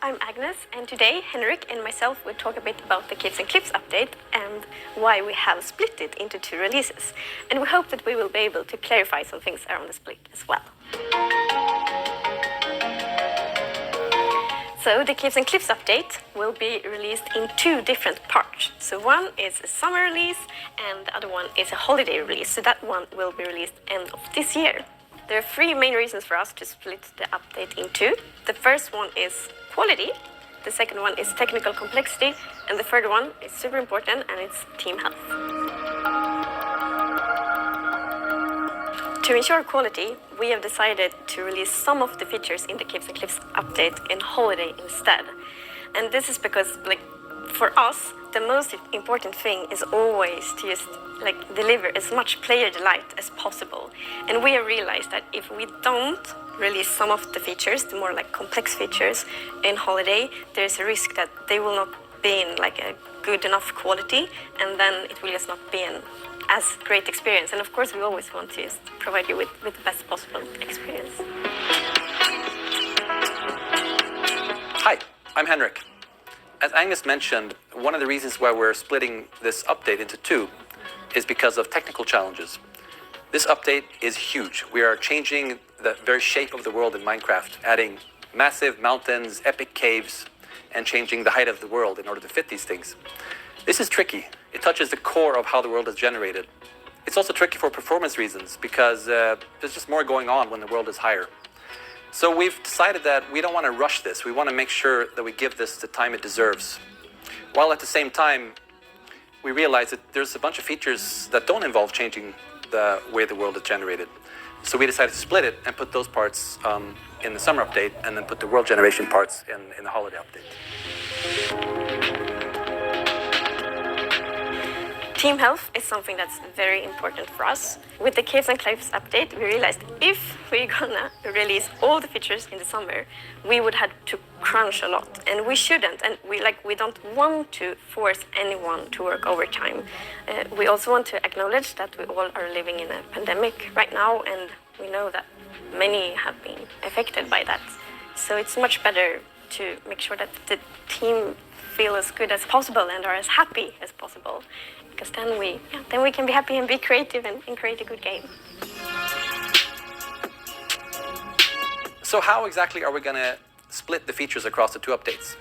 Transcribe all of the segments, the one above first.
I'm Agnes, and today Henrik and myself will talk a bit about the Caves and Cliffs update and why we have split it into 2 releases. And we hope that we will be able to clarify some things around the split as well. So the Caves and Cliffs update will be released in 2 different parts. So one is a summer release and the other one is a holiday release. So that one will be released end of this year. There are 3 main reasons for us to split the update in 2. The first one is quality, the second one is technical complexity, and the third one is super important, and it's team health. To ensure quality, we have decided to release some of the features in the Caves and Cliffs update in holiday instead. And this is because, for us, the most important thing is always to just deliver as much player delight as possible. And we have realized that if we don't release some of the features, the more complex features in holiday, there's a risk that they will not be in a good enough quality, and then it will just not be an as great experience. And of course we always want to just provide you with the best possible experience. Hi, I'm Henrik. As Agnes mentioned, one of the reasons why we're splitting this update into 2 is because of technical challenges. This update is huge. We are changing the very shape of the world in Minecraft, adding massive mountains, epic caves, and changing the height of the world in order to fit these things. This is tricky. It touches the core of how the world is generated. It's also tricky for performance reasons because there's just more going on when the world is higher. So we've decided that we don't want to rush this. We want to make sure that we give this the time it deserves. While at the same time, we realize that there's a bunch of features that don't involve changing the way the world is generated. So we decided to split it and put those parts in the summer update and then put the world generation parts in the holiday update. Team health is something that's very important for us. With the Caves and Cliffs update, we realized if we're gonna release all the features in the summer, we would have to crunch a lot, and we shouldn't. And we don't want to force anyone to work overtime. We also want to acknowledge that we all are living in a pandemic right now, and we know that many have been affected by that. So it's much better to make sure that the team feel as good as possible and are as happy as possible, because then we can be happy and be creative and create a good game. So how exactly are we going to split the features across the 2 updates?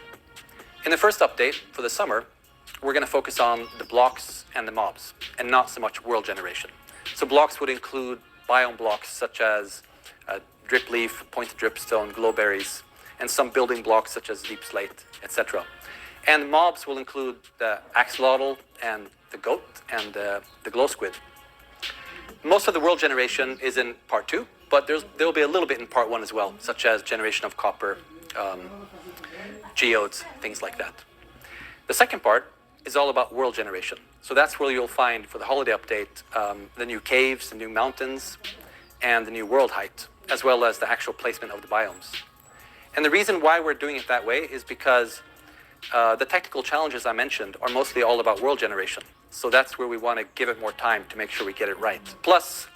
In the first update for the summer, we're going to focus on the blocks and the mobs, and not so much world generation. So blocks would include biome blocks such as drip leaf, pointed dripstone, glowberries, and some building blocks such as deep slate, etc. And mobs will include the axolotl and the goat and the glow squid. Most of the world generation is in part 2, but there'll be a little bit in part 1 as well, such as generation of copper, geodes, things like that. The second part is all about world generation. So that's where you'll find, for the holiday update, the new caves, the new mountains, and the new world height, as well as the actual placement of the biomes. And the reason why we're doing it that way is because the technical challenges I mentioned are mostly all about world generation. So that's where we want to give it more time to make sure we get it right. Plus,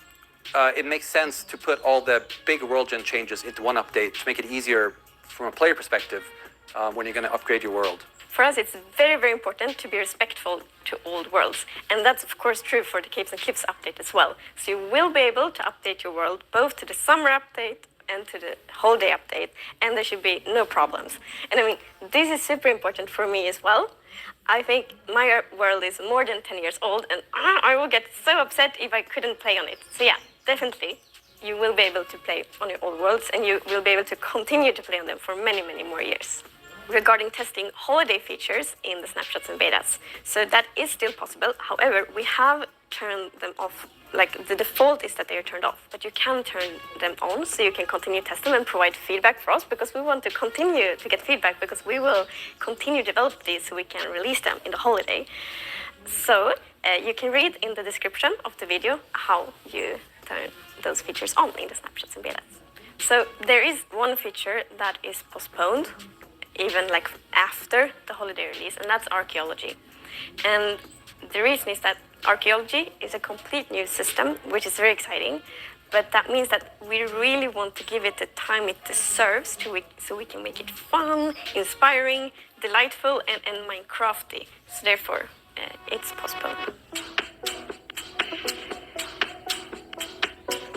it makes sense to put all the big world gen changes into one update to make it easier from a player perspective when you're going to upgrade your world. For us, it's very, very important to be respectful to old worlds. And that's, of course, true for the Caves and Cliffs update as well. So you will be able to update your world both to the summer update and to the holiday update, and there should be no problems. And I mean, this is super important for me as well. I think my world is more than 10 years old, and I will get so upset if I couldn't play on it. So yeah, definitely, you will be able to play on your old worlds, and you will be able to continue to play on them for many, many more years. Regarding testing holiday features in the snapshots and betas, so that is still possible. However, we have turned them off. The default is that they are turned off, but you can turn them on so you can continue to test them and provide feedback for us, because we want to continue to get feedback, because we will continue to develop these so we can release them in the holiday. So you can read in the description of the video how you turn those features on in the snapshots and betas. So there is one feature that is postponed even after the holiday release, and that's archaeology. And the reason is that archaeology is a complete new system, which is very exciting, But that means that we really want to give it the time it deserves so we can make it fun, inspiring, delightful, and Minecrafty. So therefore, it's possible.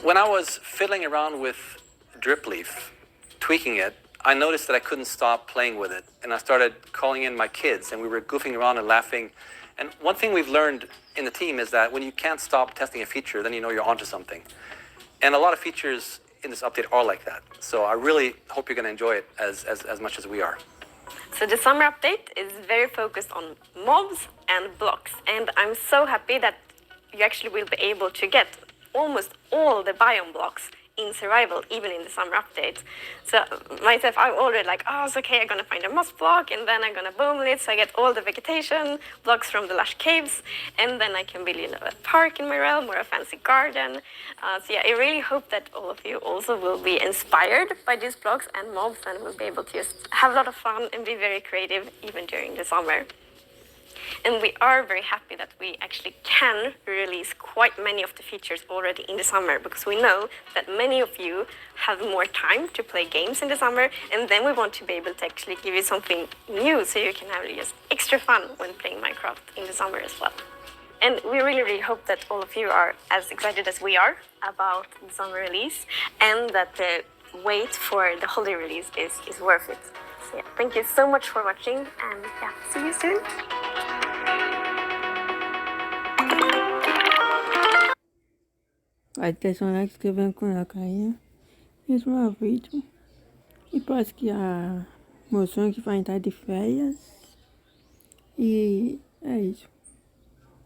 When I was fiddling around with Drip Leaf, tweaking it, I noticed that I couldn't stop playing with it. And I started calling in my kids, and we were goofing around and laughing. And one thing we've learned in the team is that when you can't stop testing a feature, then you know you're onto something. And a lot of features in this update are like that. So I really hope you're going to enjoy it as much as we are. So the summer update is very focused on mobs and blocks. And I'm so happy that you actually will be able to get almost all the biome blocks in survival, even in the summer update. So myself, I'm already like, oh, it's okay, I'm gonna find a moss block, and then I'm gonna boom it, so I get all the vegetation blocks from the lush caves, and then I can build a park in my realm or a fancy garden. So yeah, I really hope that all of you also will be inspired by these blocks and mobs, and will be able to just have a lot of fun and be very creative even during the summer. And we are very happy that we actually can release quite many of the features already in the summer, because we know that many of you have more time to play games in the summer, and then we want to be able to actually give you something new so you can have just extra fun when playing Minecraft in the summer as well. And we really, really hope that all of you are as excited as we are about the summer release, and that the wait for the holiday release is worth it. So yeah, thank you so much for watching, and yeah, see you soon. Vai ter sonhar que escrevendo com a carinha. Mesmo é o vídeo. E parece que a moção que vai entrar de férias. E é isso.